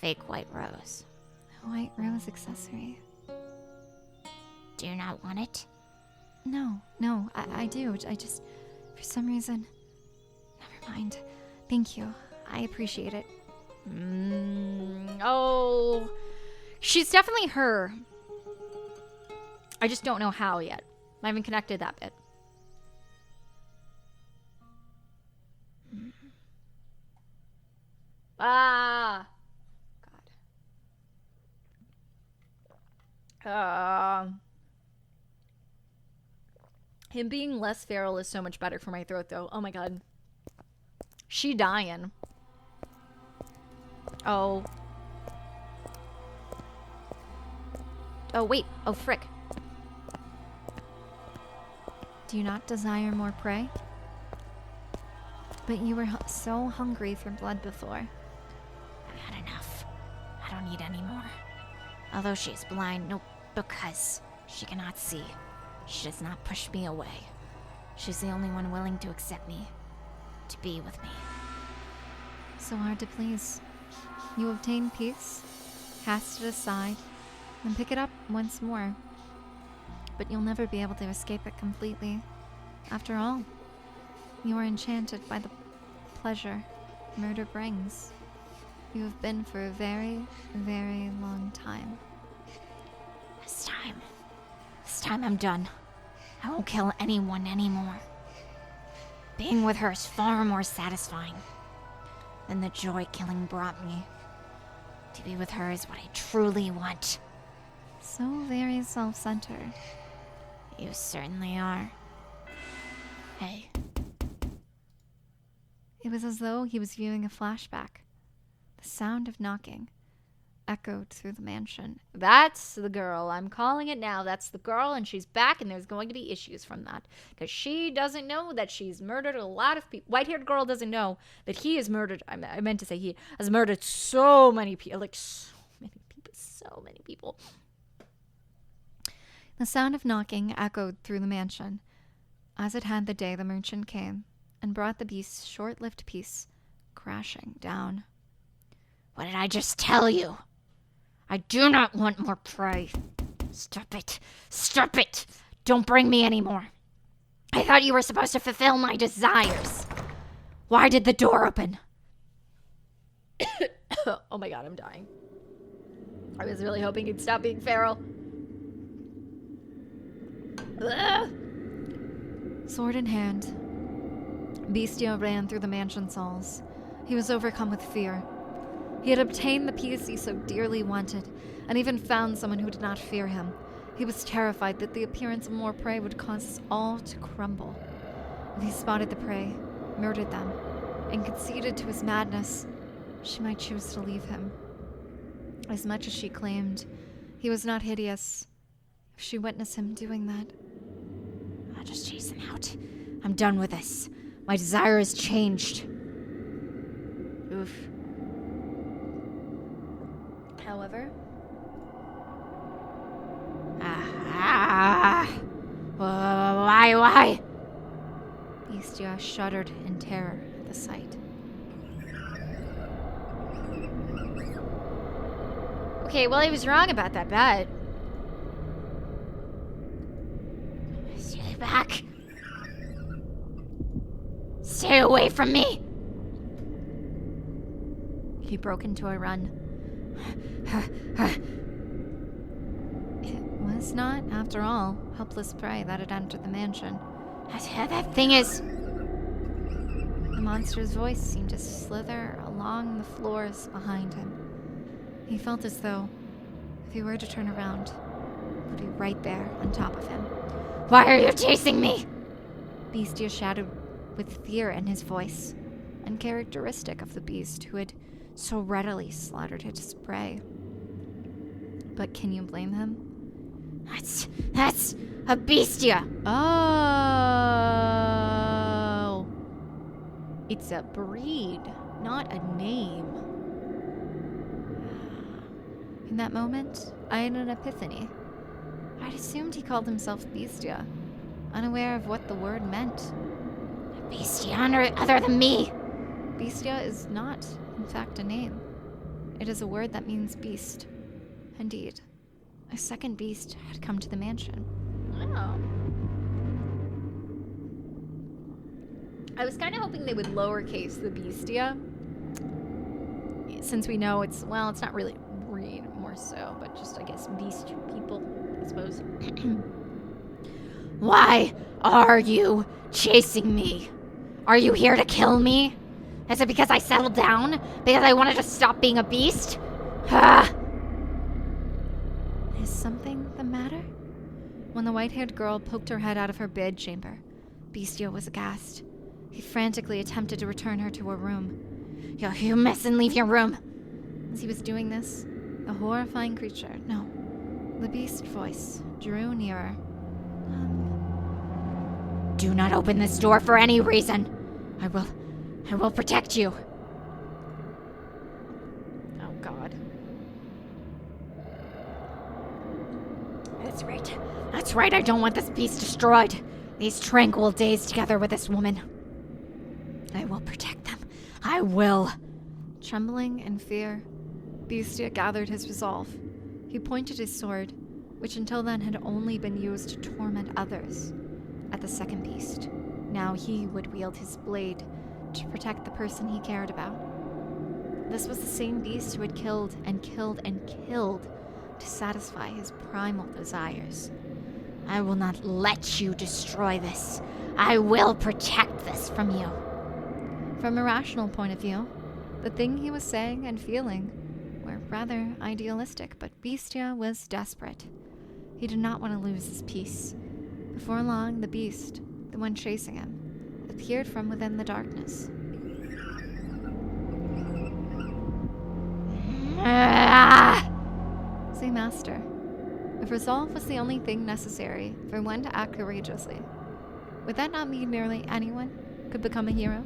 fake white rose. A white rose accessory. Do you not want it? No, I do. I just, for some reason, never mind. Thank you. I appreciate it. Oh, she's definitely her. I just don't know how yet. I haven't connected that bit. Ah, God. Him being less feral is so much better for my throat, though. Oh my God. She dying. Oh. Oh, wait. Oh, frick. Do you not desire more prey? But you were so hungry for blood before. I've had enough. I don't need any more. Although she is blind, no, because she cannot see. She does not push me away. She's the only one willing to accept me, to be with me. So hard to please. You obtain peace, cast it aside, and pick it up once more. But you'll never be able to escape it completely. After all, you are enchanted by the pleasure murder brings. You have been for a very, very long time. This time I'm done. I won't kill anyone anymore. Being with her is far more satisfying than the joy killing brought me. To be with her is what I truly want. So very self-centered. You certainly are. Hey. It was as though he was viewing a flashback. The sound of knocking echoed through the mansion. That's the girl. I'm calling it now. That's the girl, and she's back, and there's going to be issues from that. Because she doesn't know that she's murdered a lot of people. White-haired girl doesn't know that he has murdered, I meant to say he has murdered so many people. Like, so many people. The sound of knocking echoed through the mansion, as it had the day the merchant came, and brought the beast's short-lived peace crashing down. What did I just tell you? I do not want more prey. Stop it. Stop it. Don't bring me any more. I thought you were supposed to fulfill my desires. Why did the door open? Oh my God, I'm dying. I was really hoping he'd stop being feral. Ugh. Sword in hand, Bestia ran through the mansion's halls. He was overcome with fear. He had obtained the peace he so dearly wanted, and even found someone who did not fear him. He was terrified that the appearance of more prey would cause us all to crumble. If he spotted the prey, murdered them, and conceded to his madness, she might choose to leave him. As much as she claimed he was not hideous, if she witnessed him doing that, I'll just chase him out. I'm done with this. My desire has changed. Oof. However, Why? Bestia shuddered in terror at the sight. Okay, well, he was wrong about that bet. Stay back. Stay away from me. He broke into a run. It was not, after all, helpless prey that had entered the mansion. That thing is... The monster's voice seemed to slither along the floors behind him. He felt as though, if he were to turn around, it would be right there on top of him. Why are you chasing me? Bestia shouted with fear in his voice, uncharacteristic of the beast who had so readily slaughtered his prey. But can you blame him? That's a bestia. Oh! It's a breed, not a name. In that moment, I had an epiphany. I'd assumed he called himself Bestia, unaware of what the word meant. A bestia other than me. Bestia is not, in fact, a name. It is a word that means beast. Indeed, a second beast had come to the mansion. Oh. I was kind of hoping they would lowercase the bestia. Since we know it's not really breed more so, but just, I guess, beast people, I suppose. Why are you chasing me? Are you here to kill me? Is it because I settled down? Because I wanted to stop being a beast? Is something the matter? When the white-haired girl poked her head out of her bed chamber, Bestia was aghast. He frantically attempted to return her to her room. You mustn't leave your room. As he was doing this, the horrifying creature, no, the beast voice, drew nearer. Do not open this door for any reason. I will protect you. Oh, God. That's right, I don't want this beast destroyed. These tranquil days together with this woman. I will protect them. I will. Trembling in fear, Bestia gathered his resolve. He pointed his sword, which until then had only been used to torment others, at the second beast. Now he would wield his blade to protect the person he cared about. This was the same beast who had killed and killed and killed to satisfy his primal desires. I will not let you destroy this. I will protect this from you. From a rational point of view, the thing he was saying and feeling were rather idealistic, but Bestia was desperate. He did not want to lose his peace. Before long, the beast, the one chasing him, appeared from within the darkness. Say, Master, if resolve was the only thing necessary for one to act courageously, would that not mean nearly anyone could become a hero?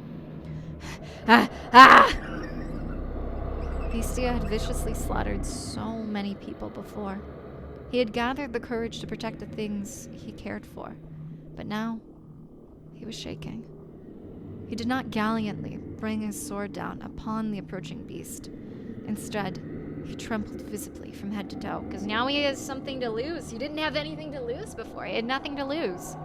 Bestia had viciously slaughtered so many people before. He had gathered the courage to protect the things he cared for, but now he was shaking. He did not gallantly bring his sword down upon the approaching beast. Instead, he trembled visibly from head to toe, because now he has something to lose. He didn't have anything to lose before. He had nothing to lose.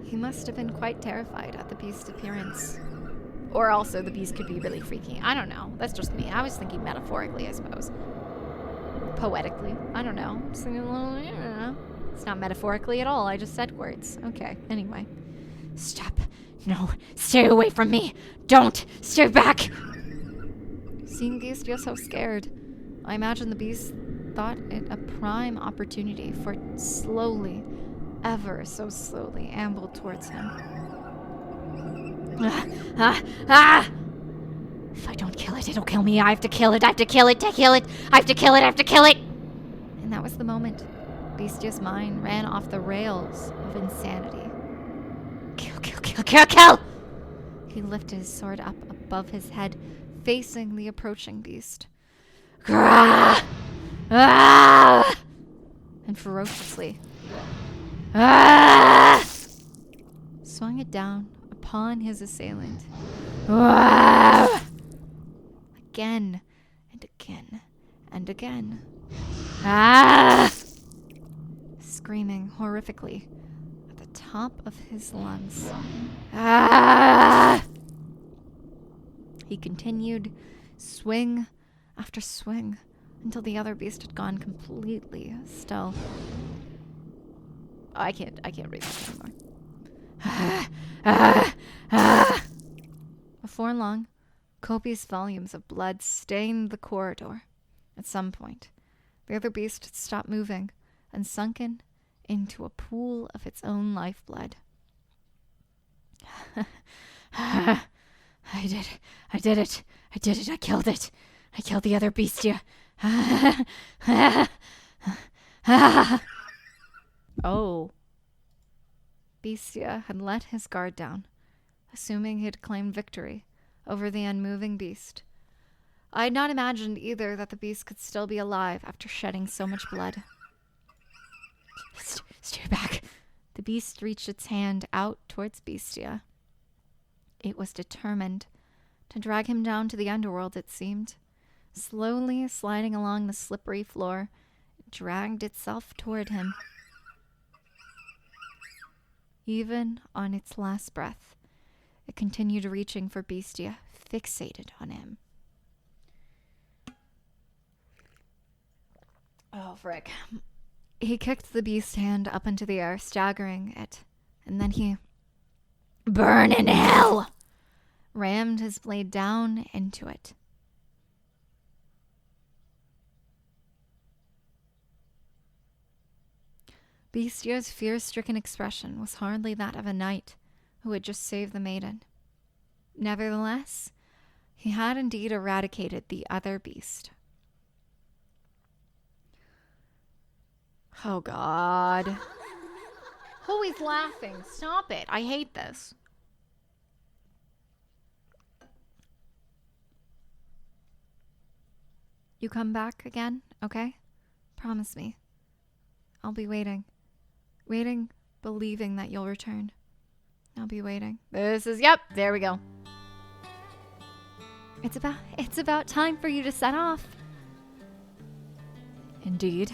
He must have been quite terrified at the beast's appearance. Or also the beast could be really freaky. I don't know. That's just me. I was thinking metaphorically, I suppose. Poetically. I don't know. I'm just thinking a little, I don't know. It's not metaphorically at all. I just said words. Okay, anyway. Stop. No, stay away from me. Don't. Stay back. Seeing Bestia so scared, I imagine the beast thought it a prime opportunity for it slowly, ever so slowly, ambled towards him. If I don't kill it, it'll kill me. I have to kill it. I have to kill it. To kill it. I have to kill it. I have to kill it. And that was the moment Bestia's mind ran off the rails of insanity. Kill, kill, kill, kill, kill! He lifted his sword up above his head, facing the approaching beast. And ferociously Ah! swung it down upon his assailant. Again and again and again. Screaming horrifically at the top of his lungs. He continued swing after swing until the other beast had gone completely still. Oh, I can't read this anymore. Before long, copious volumes of blood stained the corridor. At some point, the other beast had stopped moving and sunken into a pool of its own lifeblood. I did it. I killed it. I killed the other bestia. Oh. Bestia had let his guard down, assuming he had claimed victory over the unmoving beast. I had not imagined either that the beast could still be alive after shedding so much blood. Stay back. The beast reached its hand out towards Bestia. It was determined to drag him down to the underworld, it seemed. Slowly sliding along the slippery floor, it dragged itself toward him. Even on its last breath, it continued reaching for Beastia, fixated on him. Oh, frick. He kicked the beast hand up into the air, staggering it, and then he Burn in hell! rammed his blade down into it. Beastia's fear-stricken expression was hardly that of a knight who had just saved the maiden. Nevertheless, he had indeed eradicated the other beast. Oh, God. Who is laughing? Stop it. I hate this. You come back again, okay? Promise me. I'll be waiting. Waiting, believing that you'll return. I'll be waiting. Yep, there we go. It's about time for you to set off. Indeed.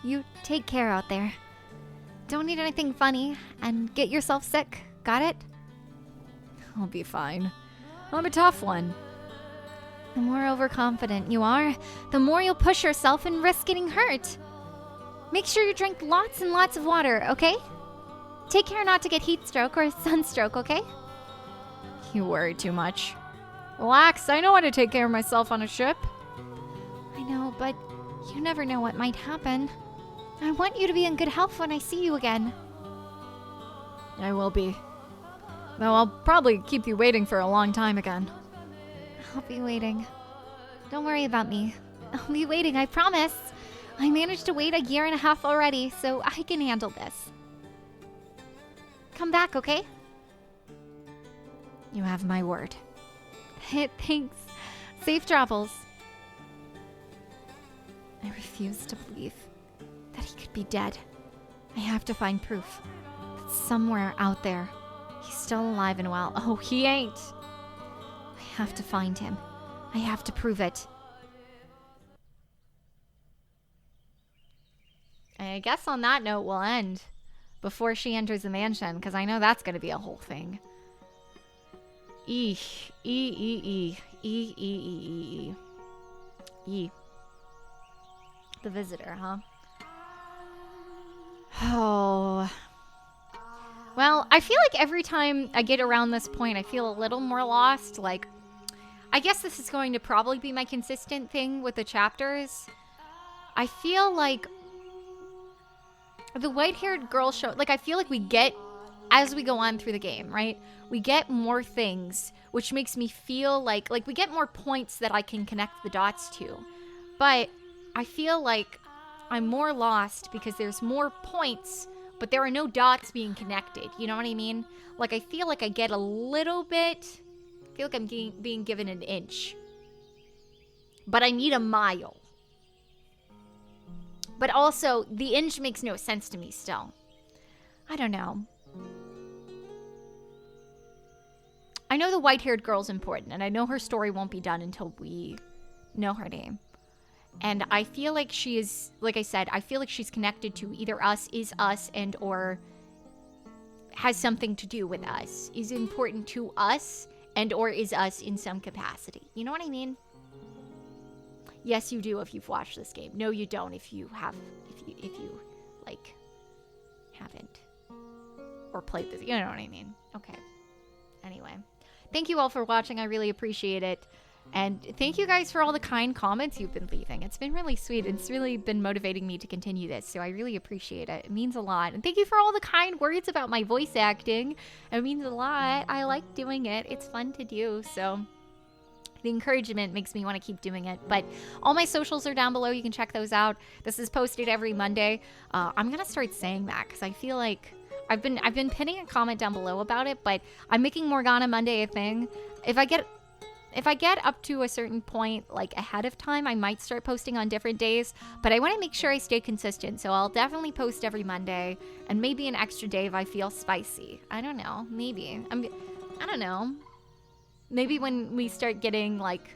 You take care out there. Don't eat anything funny and get yourself sick. Got it? I'll be fine. I'm a tough one. The more overconfident you are, the more you'll push yourself and risk getting hurt. Make sure you drink lots and lots of water, okay? Take care not to get heat stroke or sunstroke, okay? You worry too much. Relax, I know how to take care of myself on a ship. I know, but you never know what might happen. I want you to be in good health when I see you again. I will be. Though I'll probably keep you waiting for a long time again. I'll be waiting. Don't worry about me. I'll be waiting, I promise. I managed to wait 1.5 years already, so I can handle this. Come back, okay? You have my word. Thanks. Safe travels. I refuse to believe that he could be dead. I have to find proof that somewhere out there he's still alive and well. Oh, he ain't. I have to find him. I have to prove it. I guess on that note we'll end before she enters the mansion, because I know that's going to be a whole thing. E. The visitor, huh? Oh. Well, I feel like every time I get around this point, I feel a little more lost. Like, I guess this is going to probably be my consistent thing with the chapters. I feel like the white-haired girl show, like, I feel like we get, as we go on through the game, right? We get more things, which makes me feel like we get more points that I can connect the dots to. But I feel like I'm more lost because there's more points, but there are no dots being connected. You know what I mean? Like, I feel like I get a little bit, I feel like I'm being given an inch. But I need a mile. But also, the inch makes no sense to me still. I don't know. I know the white-haired girl's important, and I know her story won't be done until we know her name. And I feel like she is, like I said, I feel like she's connected to either us, is us, and or has something to do with us. Is important to us, and or is us in some capacity. You know what I mean? Yes, you do if you've watched this game. No, you don't if you have, if you like, haven't. Or played this, you know what I mean? Okay. Anyway. Thank you all for watching. I really appreciate it. And thank you guys for all the kind comments you've been leaving. It's been really sweet. It's really been motivating me to continue this. So I really appreciate it. It means a lot. And thank you for all the kind words about my voice acting. It means a lot. I like doing it. It's fun to do. So the encouragement makes me want to keep doing it. But all my socials are down below. You can check those out. This is posted every Monday. I'm going to start saying that because I feel like I've been pinning a comment down below about it, but I'm making Morgana Monday a thing. If I get up to a certain point, like ahead of time, I might start posting on different days, but I want to make sure I stay consistent. So I'll definitely post every Monday and maybe an extra day if I feel spicy. I don't know. Maybe. I don't know. Maybe when we start getting like,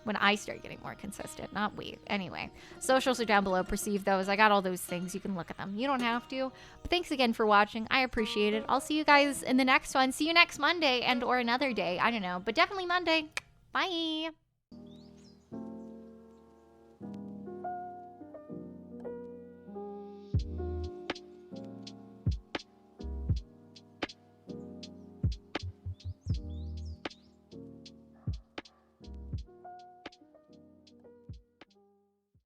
when I start getting more consistent, not we. Anyway, socials are down below. Perceive those. I got all those things. You can look at them. You don't have to. But thanks again for watching. I appreciate it. I'll see you guys in the next one. See you next Monday and or another day. I don't know. But definitely Monday. Bye.